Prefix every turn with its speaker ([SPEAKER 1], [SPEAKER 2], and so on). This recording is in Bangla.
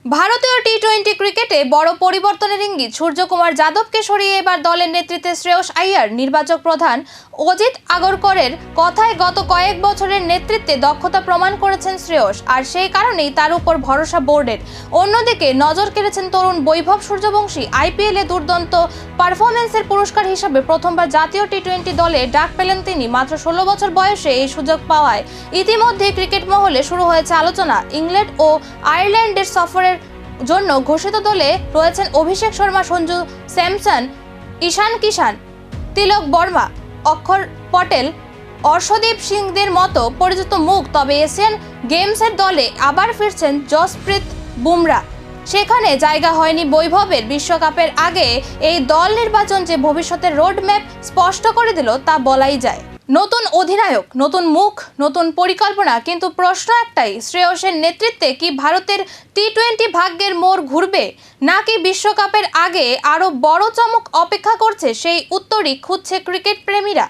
[SPEAKER 1] ভারতীয় টি-20 ক্রিকেটে বড় পরিবর্তনের ইঙ্গিত সূর্যকুমার যাদবকে সরিয়ে এবার দলের নেতৃত্বে শ্রেয়স আইয়ার। নির্বাচক প্রধান অজিত আগরকরের কথায় গত কয়েক বছরের নেতৃত্বে দক্ষতা প্রমাণ করেছেন শ্রেয়স, আর সেই কারণেই তার উপর ভরসা বোর্ডের। অন্যদিকে নজর কেড়েছেন তরুণ বৈভব সূর্যবংশী। আইপিএলে দুর্দান্ত পারফরম্যান্সের পুরস্কার হিসাবে প্রথমবার জাতীয় টি-20 দলে ডাক পেলেন তিনি। মাত্র 16 বছর বয়সে এই সুযোগ পাওয়ায় ইতিমধ্যে ক্রিকেট মহলে শুরু হয়েছে আলোচনা। ইংল্যান্ড ও আয়ারল্যান্ডের সফরের জন্য ঘোষিত দলে রয়েছেন অভিষেক শর্মা, সঞ্জু স্যামসন, ঈশান কিষান, তিলক বর্মা, অক্ষর পটেল, অর্শদীপ সিংদের মতো পরিচিত মুখ। তবে এশিয়ান গেমসের দলে আবার ফিরছেন জসপ্রীত বুমরা। সেখানে জায়গা হয়নি বৈভবের। বিশ্বকাপের আগে এই দল নির্বাচন যে ভবিষ্যতের রোডম্যাপ স্পষ্ট করে দিল তা বলাই যায়। নতুন অধিনায়ক, নতুন মুখ, নতুন পরিকল্পনা, কিন্তু প্রশ্ন একটাই, শ্রেয়সের নেতৃত্বে কি ভারতের টি-20 ভাগ্যের মোড় ঘুরবে, নাকি বিশ্বকাপের আগে আরও বড় চমক অপেক্ষা করছে? সেই উত্তরই খুঁজছে ক্রিকেট প্রেমীরা।